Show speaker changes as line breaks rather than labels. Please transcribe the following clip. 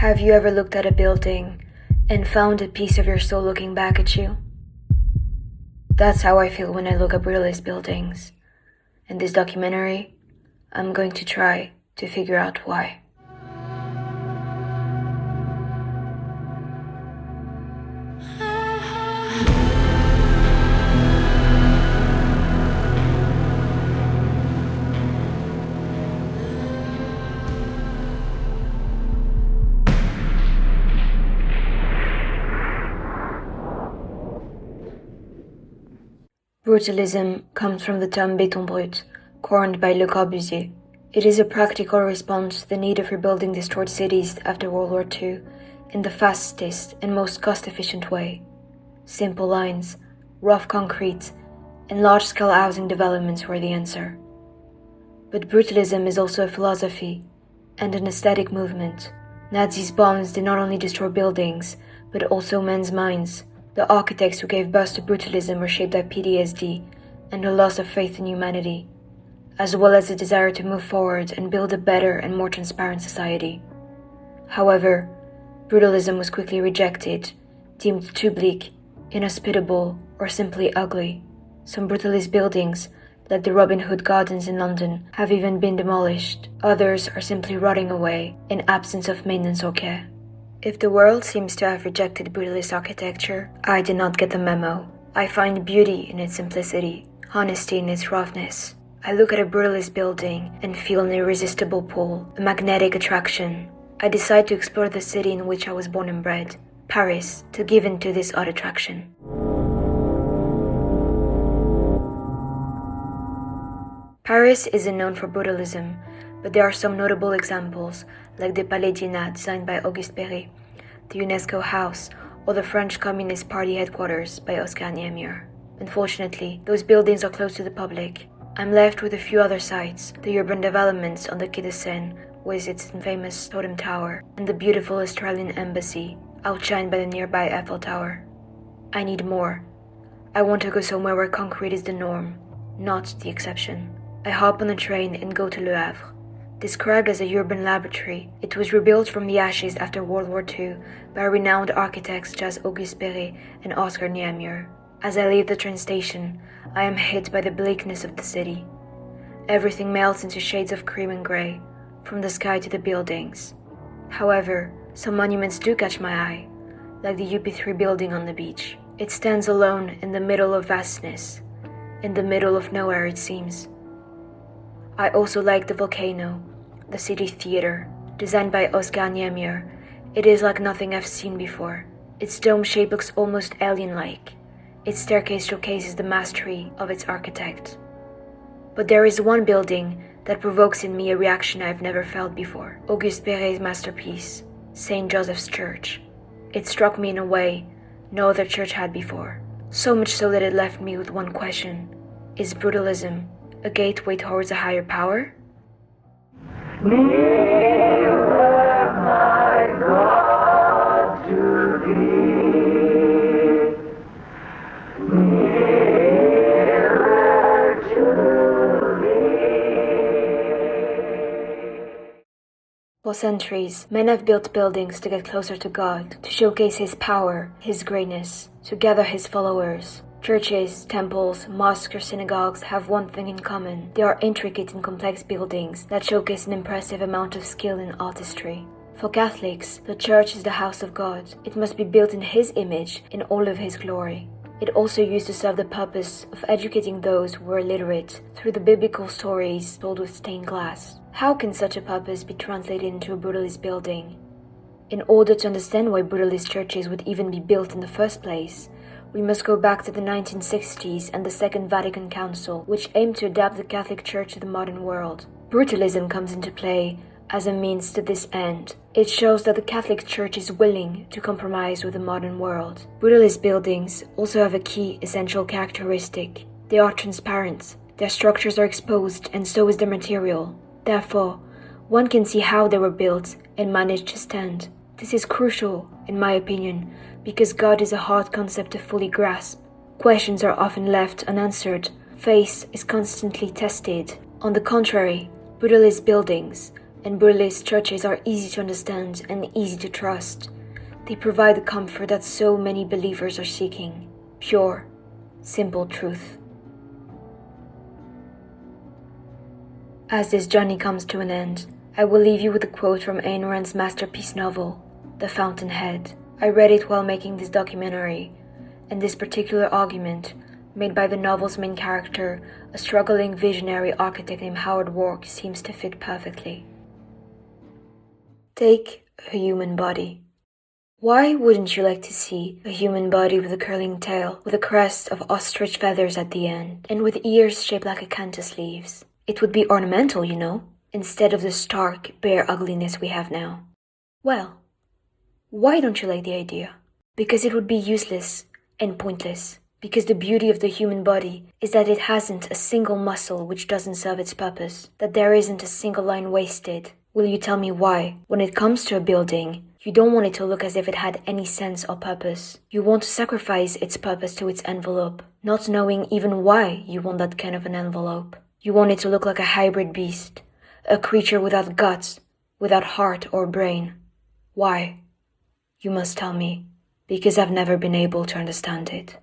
Have you ever looked at a building and found a piece of your soul looking back at you? That's how I feel when I look at brutalist buildings. In this documentary, I'm going to try to figure out why. Brutalism comes from the term béton brut, coined by Le Corbusier. It is a practical response to the need of rebuilding destroyed cities after World War II in the fastest and most cost-efficient way. Simple lines, rough concrete, and large-scale housing developments were the answer. But brutalism is also a philosophy and an aesthetic movement. Nazis' bombs did not only destroy buildings, but also men's minds. The architects who gave birth to brutalism were shaped by PTSD and a loss of faith in humanity, as well as a desire to move forward and build a better and more transparent society. However, brutalism was quickly rejected, deemed too bleak, inhospitable, or simply ugly. Some brutalist buildings, like the Robin Hood Gardens in London, have even been demolished. Others are simply rotting away in absence of maintenance or care. If the world seems to have rejected brutalist architecture, I did not get the memo. I find beauty in its simplicity, honesty in its roughness. I look at a brutalist building and feel an irresistible pull, a magnetic attraction. I decide to explore the city in which I was born and bred, Paris, to give in to this odd attraction. Paris isn't known for brutalism, but there are some notable examples, like the Palais d'Iéna designed by Auguste Perret, the UNESCO House, or the French Communist Party headquarters by Oscar Niemeyer. Unfortunately, those buildings are closed to the public. I'm left with a few other sites, the urban developments on the Quai de Seine, with its infamous Totem Tower, and the beautiful Australian Embassy, outshined by the nearby Ethel Tower. I need more. I want to go somewhere where concrete is the norm, not the exception. I hop on a train and go to Le Havre. Described as a urban laboratory, it was rebuilt from the ashes after World War II by renowned architects such as Auguste Perret and Oscar Niemeyer. As I leave the train station, I am hit by the bleakness of the city. Everything melts into shades of cream and grey, from the sky to the buildings. However, some monuments do catch my eye, like the UP3 building on the beach. It stands alone in the middle of vastness, in the middle of nowhere it seems. I also like the volcano, the city theater, designed by Oscar Niemeyer. It is like nothing I've seen before. Its dome shape looks almost alien-like. Its staircase showcases the mastery of its architect. But there is one building that provokes in me a reaction I've never felt before. Auguste Perret's masterpiece, St. Joseph's Church. It struck me in a way no other church had before. So much so that it left me with one question. Is brutalism a gateway towards a higher power?
Nearer, my God, to thee. Nearer to thee.
For centuries, men have built buildings to get closer to God, to showcase His power, His greatness, to gather His followers. Churches, temples, mosques, or synagogues have one thing in common. They are intricate and complex buildings that showcase an impressive amount of skill and artistry. For Catholics, the church is the house of God. It must be built in His image, in all of His glory. It also used to serve the purpose of educating those who were illiterate through the biblical stories told with stained glass. How can such a purpose be translated into a brutalist building? In order to understand why brutalist churches would even be built in the first place, we must go back to the 1960s and the Second Vatican Council, which aimed to adapt the Catholic Church to the modern world. Brutalism comes into play as a means to this end. It shows that the Catholic Church is willing to compromise with the modern world. Brutalist buildings also have a key essential characteristic. They are transparent, their structures are exposed, and so is their material. Therefore, one can see how they were built and managed to stand. This is crucial, in my opinion, because God is a hard concept to fully grasp. Questions are often left unanswered. Faith is constantly tested. On the contrary, brutalist buildings And brutalist churches are easy to understand and easy to trust. They provide the comfort that so many believers are seeking. Pure, simple truth. As this journey comes to an end, I will leave you with a quote from Ayn Rand's masterpiece novel, The Fountainhead. I read it while making this documentary, and this particular argument, made by the novel's main character, a struggling visionary architect named Howard Rourke, seems to fit perfectly. Take a human body. Why wouldn't you like to see a human body with a curling tail, with a crest of ostrich feathers at the end, and with ears shaped like acanthus leaves? It would be ornamental, you know, instead of the stark, bare ugliness we have now. Well, why don't you like the idea? Because it would be useless and pointless. Because the beauty of the human body is that it hasn't a single muscle which doesn't serve its purpose, that there isn't a single line wasted. Will you tell me why, when it comes to a building, you don't want it to look as if it had any sense or purpose? You want to sacrifice its purpose to its envelope, not knowing even why you want that kind of an envelope. You want it to look like a hybrid beast, a creature without guts, without heart or brain. Why? You must tell me, because I've never been able to understand it.